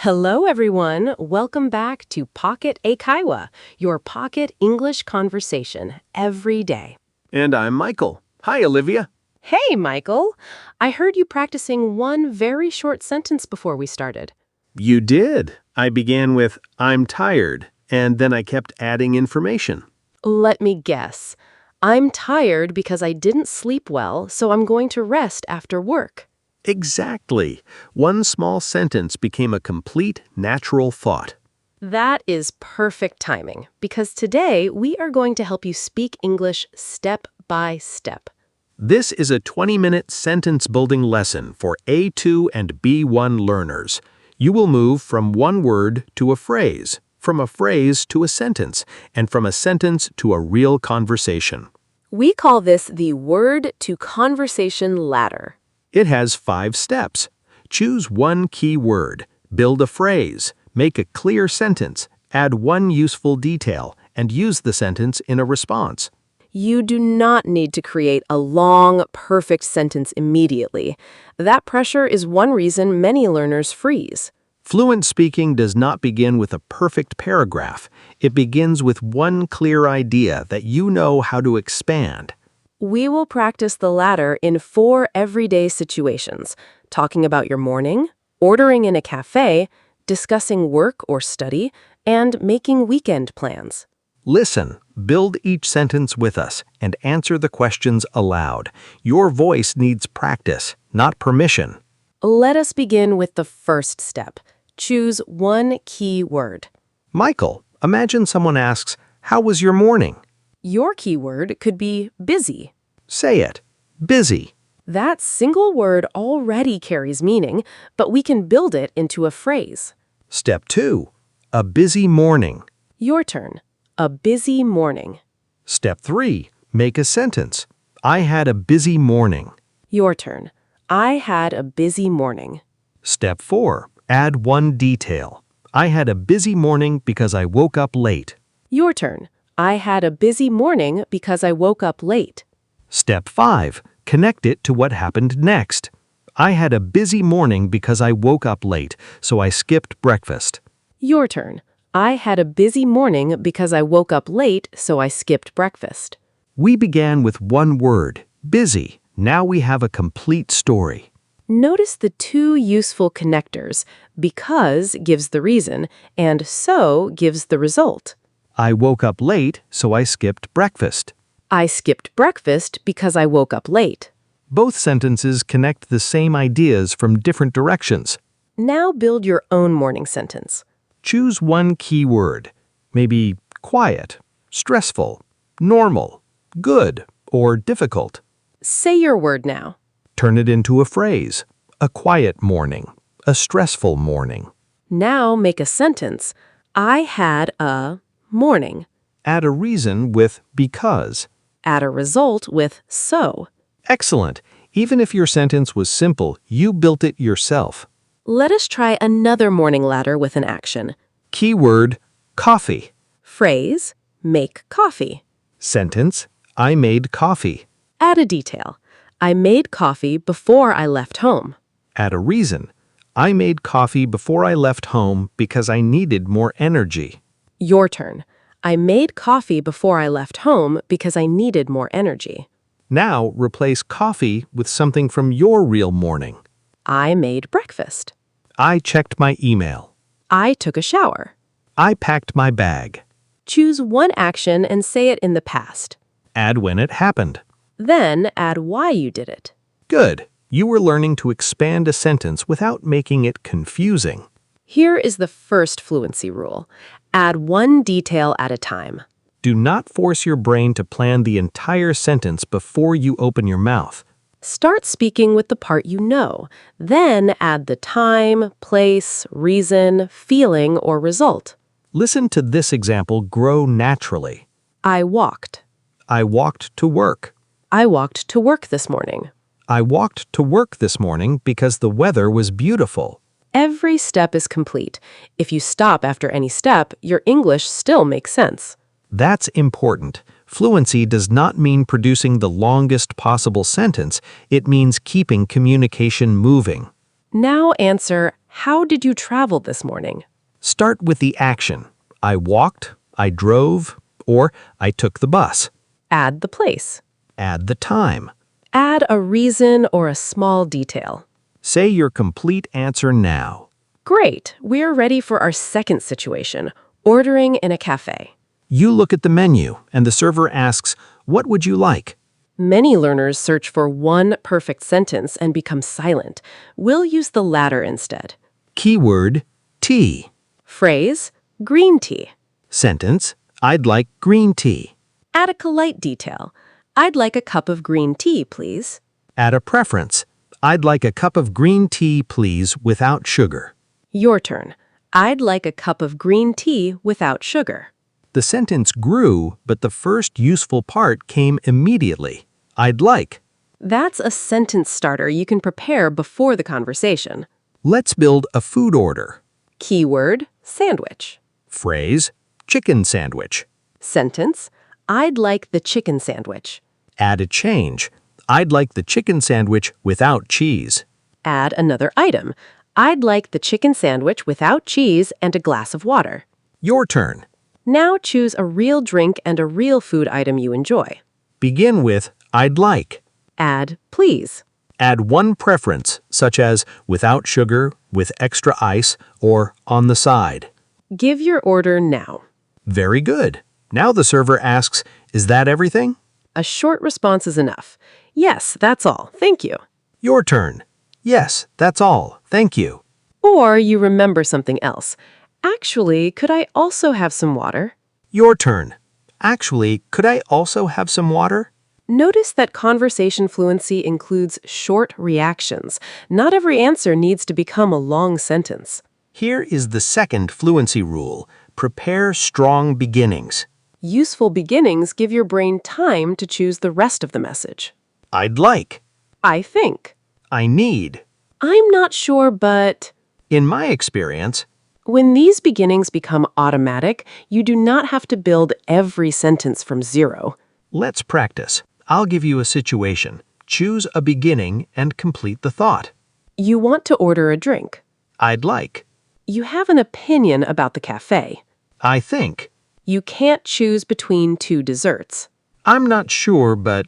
Hello, everyone. Welcome back to Pocket Eikaiwa, your pocket English conversation every day. And I'm Michael. Hi, Olivia. Hey, Michael. I heard you practicing one very short sentence before we started. You did. I began with, I'm tired, and then I kept adding information. Let me guess. I'm tired because I didn't sleep well, so I'm going to rest after work. Exactly. One small sentence became a complete, natural thought. That is perfect timing, because today we are going to help you speak English step by step. This is a 20-minute sentence-building lesson for A2 and B1 learners. You will move from one word to a phrase, from a phrase to a sentence, and from a sentence to a real conversation. We call this the word-to-conversation ladder. It has 5 steps. Choose one key word, build a phrase, make a clear sentence, add one useful detail, and use the sentence in a response. You do not need to create a long, perfect sentence immediately. That pressure is one reason many learners freeze. Fluent speaking does not begin with a perfect paragraph. It begins with one clear idea that you know how to expand. We will practice the ladder in 4 everyday situations, talking about your morning, ordering in a cafe, discussing work or study, and making weekend plans. Listen, build each sentence with us, and answer the questions aloud. Your voice needs practice, not permission. Let us begin with the first step. Choose one key word. Michael, imagine someone asks, "How was your morning?" Your keyword could be busy. Say it. Busy. That single word already carries meaning, but we can build it into a phrase. Step 2. A busy morning. Your turn. A busy morning. Step 3. Make a sentence. I had a busy morning. Your turn. I had a busy morning. Step 4. Add one detail. I had a busy morning because I woke up late. Your turn. I had a busy morning because I woke up late. Step 5. Connect it to what happened next. I had a busy morning because I woke up late, so I skipped breakfast. Your turn. I had a busy morning because I woke up late, so I skipped breakfast. We began with one word, busy. Now we have a complete story. Notice the 2 useful connectors. Because gives the reason, and so gives the result. I woke up late, so I skipped breakfast. I skipped breakfast because I woke up late. Both sentences connect the same ideas from different directions. Now build your own morning sentence. Choose one key word, maybe quiet, stressful, normal, good, or difficult. Say your word now. Turn it into a phrase. A quiet morning, a stressful morning. Now make a sentence. I had a morning. Add a reason with because. Add a result with so. Excellent. Even if your sentence was simple, you built it yourself. Let us try another morning ladder with an action. Keyword, coffee. Phrase, make coffee. Sentence, I made coffee. Add a detail. I made coffee before I left home. Add a reason. I made coffee before I left home because I needed more energy. Your turn. I made coffee before I left home because I needed more energy. Now replace coffee with something from your real morning. I made breakfast. I checked my email. I took a shower. I packed my bag. Choose one action and say it in the past. Add when it happened. Then add why you did it. Good. You were learning to expand a sentence without making it confusing. Here is the first fluency rule. Add one detail at a time. Do not force your brain to plan the entire sentence before you open your mouth. Start speaking with the part you know. Then add the time, place, reason, feeling, or result. Listen to this example grow naturally. I walked. I walked to work. I walked to work this morning. I walked to work this morning because the weather was beautiful. Every step is complete. If you stop after any step, your English still makes sense. That's important. Fluency does not mean producing the longest possible sentence. It means keeping communication moving. Now answer, How did you travel this morning? Start with the action. I walked, I drove, or I took the bus. Add the place. Add the time. Add a reason or a small detail. Say your complete answer now. Great, we're ready for our second situation, ordering in a cafe. You look at the menu, and the server asks, "What would you like?" Many learners search for one perfect sentence and become silent. We'll use the latter instead. Keyword, tea. Phrase, green tea. Sentence, I'd like green tea. Add a polite detail. I'd like a cup of green tea, please. Add a preference. I'd like a cup of green tea, please, without sugar. Your turn. I'd like a cup of green tea without sugar. The sentence grew, but the first useful part came immediately. I'd like. That's a sentence starter you can prepare before the conversation. Let's build a food order. Keyword, sandwich. Phrase, chicken sandwich. Sentence, I'd like the chicken sandwich. Add a change. I'd like the chicken sandwich without cheese. Add another item. I'd like the chicken sandwich without cheese and a glass of water. Your turn. Now choose a real drink and a real food item you enjoy. Begin with, I'd like. Add, please. Add one preference, such as without sugar, with extra ice, or on the side. Give your order now. Very good. Now the server asks, is that everything? A short response is enough. Yes, that's all. Thank you. Your turn. Yes, that's all. Thank you. Or you remember something else. Actually, could I also have some water? Your turn. Actually, could I also have some water? Notice that conversation fluency includes short reactions. Not every answer needs to become a long sentence. Here is the second fluency rule. Prepare strong beginnings. Useful beginnings give your brain time to choose the rest of the message. I'd like. I think. I need. I'm not sure, but... In my experience, When these beginnings become automatic, you do not have to build every sentence from zero. let's practice. I'll give you a situation. Choose a beginning and complete the thought. You want to order a drink. I'd like. You have an opinion about the cafe. I think. You can't choose between two desserts. I'm not sure, but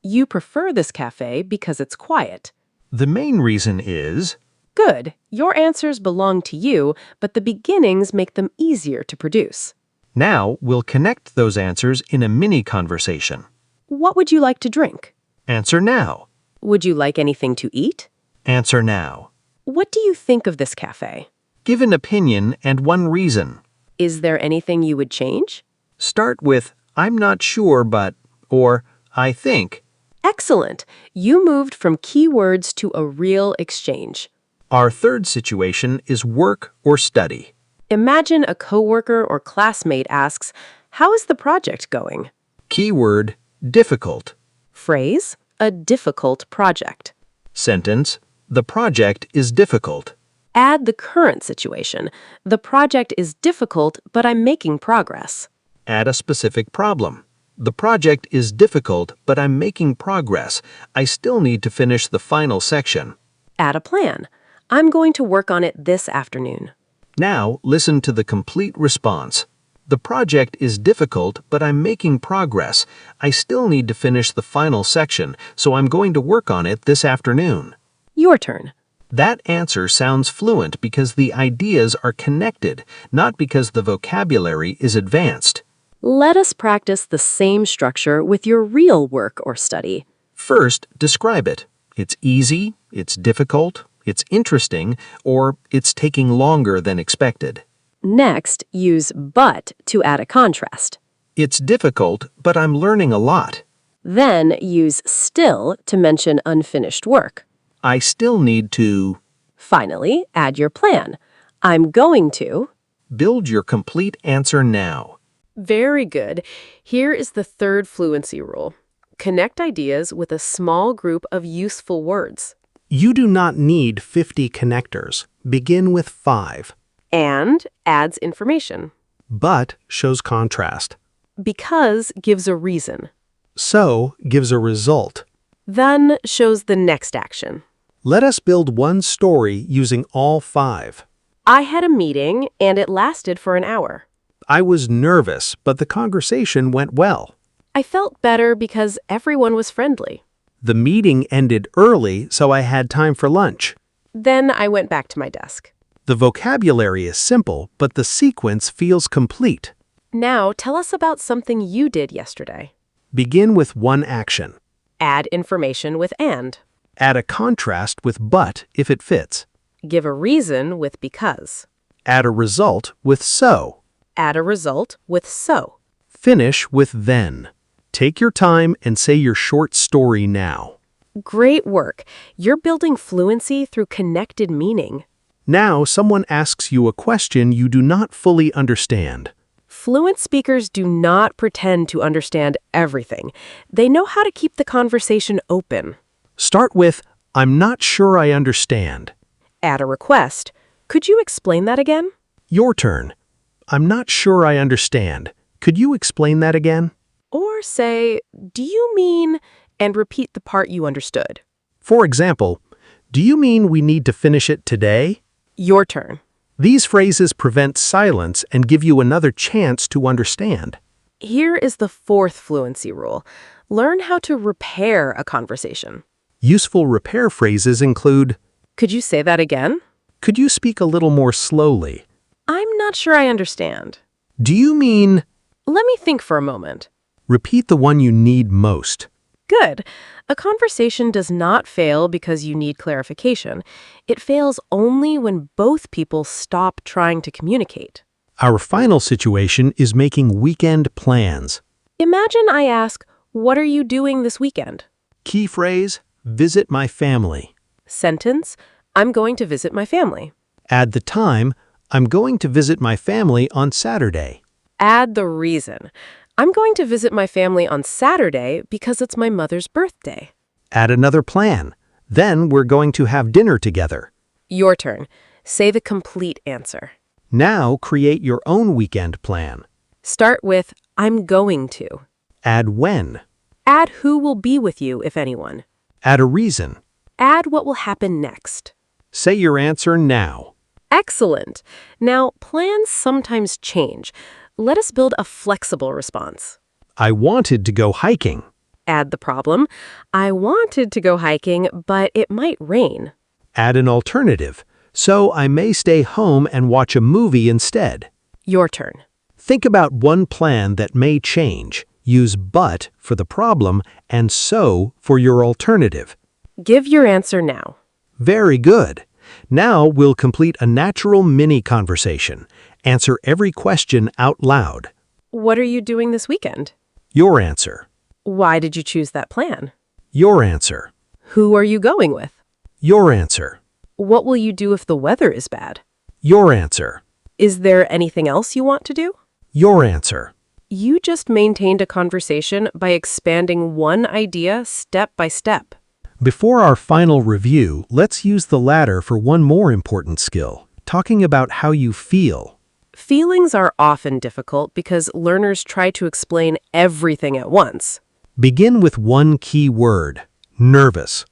You prefer this cafe because it's quiet. the main reason is... Good. Your answers belong to you, but the beginnings make them easier to produce. Now we'll connect those answers in a mini conversation. What would you like to drink? Answer now. Would you like anything to eat? Answer now. What do you think of this cafe? Give an opinion and one reason. Is there anything you would change? Start with, I'm not sure, but, or, I think. Excellent. You moved from keywords to a real exchange. Our third situation is work or study. Imagine a coworker or classmate asks, "How is the project going?" Keyword, difficult. Phrase, a difficult project. Sentence, the project is difficult. Add the current situation. The project is difficult, but I'm making progress. Add a specific problem. The project is difficult, but I'm making progress. I still need to finish the final section. Add a plan. I'm going to work on it this afternoon. Now, listen to the complete response. The project is difficult, but I'm making progress. I still need to finish the final section, so I'm going to work on it this afternoon. Your turn. That answer sounds fluent because the ideas are connected, not because the vocabulary is advanced. Let us practice the same structure with your real work or study. First, describe it. It's easy, it's difficult, it's interesting, or it's taking longer than expected. Next, use but to add a contrast. It's difficult, but I'm learning a lot. Then use still to mention unfinished work. I still need to Finally, add your plan. I'm going to... build your complete answer now. Very good. Here is the third fluency rule. Connect ideas with a small group of useful words. You do not need 50 connectors. Begin with 5. And adds information. But shows contrast. Because gives a reason. So gives a result. Then shows the next action. Let us build one story using all 5. I had a meeting and it lasted for an hour. I was nervous, but the conversation went well. I felt better because everyone was friendly. The meeting ended early, so I had time for lunch. Then I went back to my desk. The vocabulary is simple, but the sequence feels complete. Now tell us about something you did yesterday. Begin with one action. Add information with and. Add a contrast with but if it fits. Give a reason with because. Add a result with so. Add a result with so. Finish with then. Take your time and say your short story now. Great work. You're building fluency through connected meaning. Now someone asks you a question you do not fully understand. Fluent speakers do not pretend to understand everything. They know how to keep the conversation open. Start with, I'm not sure I understand. Add a request. Could you explain that again? Your turn. I'm not sure I understand. Could you explain that again? Or say, do you mean, and repeat the part you understood. For example, do you mean we need to finish it today? Your turn. These phrases prevent silence and give you another chance to understand. Here is the 4th fluency rule. Learn how to repair a conversation. Useful repair phrases include, Could you say that again? could you speak a little more slowly? I'm not sure I understand. Do you mean, Let me think for a moment. repeat the one you need most. Good. A conversation does not fail because you need clarification. It fails only when both people stop trying to communicate. Our final situation is making weekend plans. Imagine I ask, what are you doing this weekend? Key phrase, visit my family. Sentence, I'm going to visit my family. Add the time, I'm going to visit my family on Saturday. Add the reason. I'm going to visit my family on Saturday because it's my mother's birthday. Add another plan. Then we're going to have dinner together. Your turn. Say the complete answer. Now create your own weekend plan. Start with, I'm going to. Add when. Add who will be with you, if anyone. Add a reason. Add what will happen next. Say your answer now. Excellent. Now, plans sometimes change. Let us build a flexible response. I wanted to go hiking. Add the problem. I wanted to go hiking, but it might rain. Add an alternative. So I may stay home and watch a movie instead. Your turn. Think about one plan that may change. Use but for the problem and so for your alternative. Give your answer now. Very good. Now we'll complete a natural mini conversation. Answer every question out loud. What are you doing this weekend? Your answer. Why did you choose that plan? Your answer. Who are you going with? Your answer. What will you do if the weather is bad? Your answer. Is there anything else you want to do? Your answer. You just maintained a conversation by expanding one idea step by step. Before our final review, let's use the ladder for one more important skill, talking about how you feel. Feelings are often difficult because learners try to explain everything at once. Begin with one key word, nervous.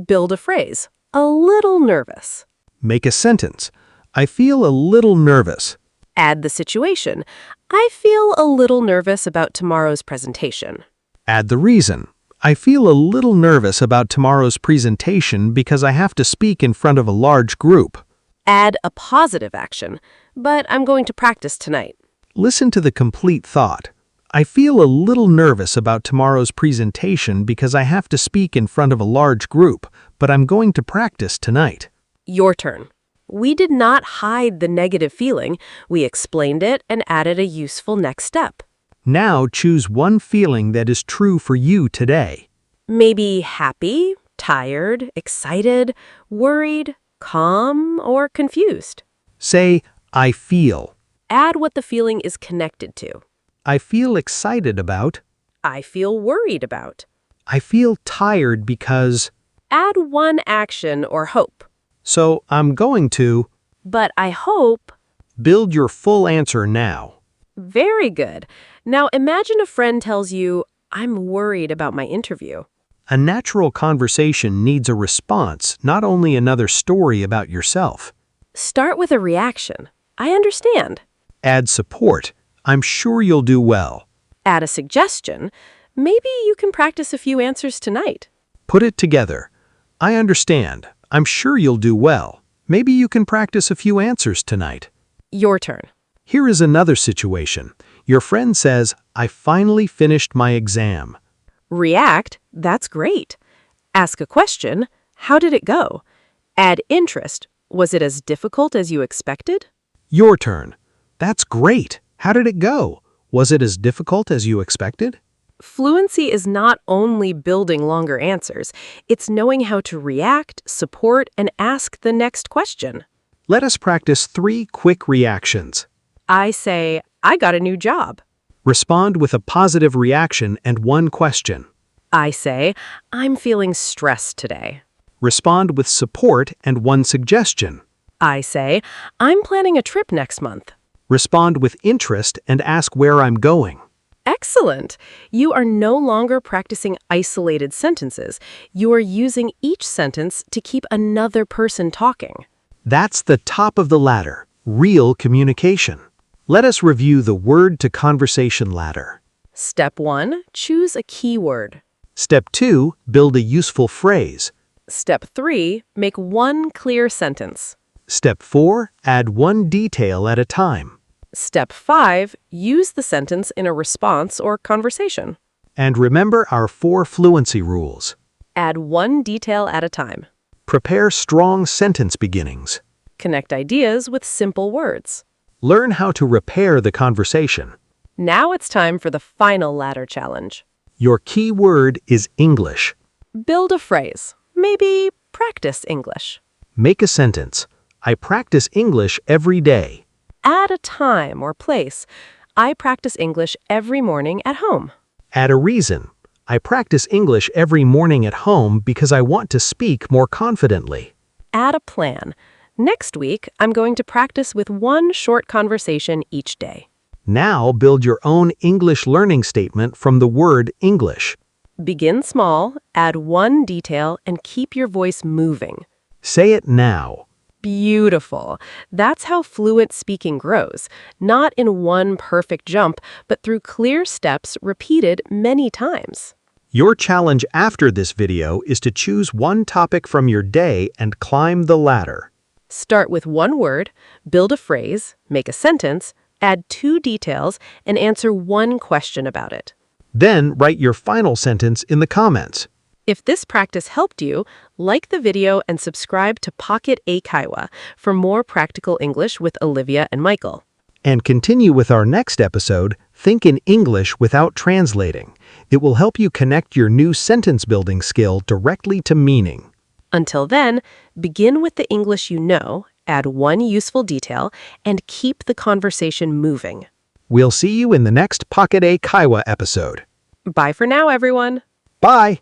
Build a phrase, a little nervous. Make a sentence, I feel a little nervous. Add the situation, I feel a little nervous about tomorrow's presentation. Add the reason, I feel a little nervous about tomorrow's presentation because I have to speak in front of a large group. Add a positive action, but I'm going to practice tonight. Listen to the complete thought. I feel a little nervous about tomorrow's presentation because I have to speak in front of a large group, but I'm going to practice tonight. Your turn. We did not hide the negative feeling. We explained it and added a useful next step. Now choose one feeling that is true for you today. Maybe happy, tired, excited, worried, calm, or confused. Say, I feel. Add what the feeling is connected to. I feel excited about. I feel worried about. I feel tired because. Add one action or hope. So I'm going to. But I hope. Build your full answer now. Very good. Now imagine a friend tells you, I'm worried about my interview. A natural conversation needs a response, not only another story about yourself. Start with a reaction. I understand. Add support. I'm sure you'll do well. Add a suggestion. Maybe you can practice a few answers tonight. Put it together. I understand. I'm sure you'll do well. Maybe you can practice a few answers tonight. Your turn. Here is another situation. Your friend says, I finally finished my exam. React, that's great. Ask a question, how did it go? Add interest, was it as difficult as you expected? Your turn. That's great. How did it go? Was it as difficult as you expected? Fluency is not only building longer answers, it's knowing how to react, support, and ask the next question. Let us practice 3 quick reactions. I say, I got a new job. Respond with a positive reaction and 1 question. I say, I'm feeling stressed today. Respond with support and 1 suggestion. I say, I'm planning a trip next month. Respond with interest and ask where I'm going. Excellent! You are no longer practicing isolated sentences. You are using each sentence to keep another person talking. That's the top of the ladder, real communication. Let us review the word-to-conversation ladder. Step 1, choose a keyword. Step 2, build a useful phrase. Step 3, make one clear sentence. Step 4, add 1 detail at a time. Step 5, use the sentence in a response or conversation. And remember our 4 fluency rules. Add 1 detail at a time. Prepare strong sentence beginnings. Connect ideas with simple words. Learn how to repair the conversation. Now it's time for the final ladder challenge. Your key word is English. Build a phrase. Maybe practice English. Make a sentence. I practice English every day. Add a time or place. I practice English every morning at home. Add a reason. I practice English every morning at home because I want to speak more confidently. Add a plan. Next week, I'm going to practice with 1 short conversation each day. Now build your own English learning statement from the word English. Begin small, add 1 detail, and keep your voice moving. Say it now. Beautiful. That's how fluent speaking grows, not in one perfect jump, but through clear steps repeated many times. Your challenge after this video is to choose 1 topic from your day and climb the ladder. Start with 1 word, build a phrase, make a sentence, add 2 details, and answer 1 question about it. Then write your final sentence in the comments. If this practice helped you, like the video and subscribe to Pocket Eikaiwa for more practical English with Olivia and Michael. And continue with our next episode, Think in English Without Translating. It will help you connect your new sentence building skill directly to meaning. Until then, begin with the English you know, add 1 useful detail, and keep the conversation moving. We'll see you in the next Pocket Eikaiwa episode. Bye for now, everyone. Bye!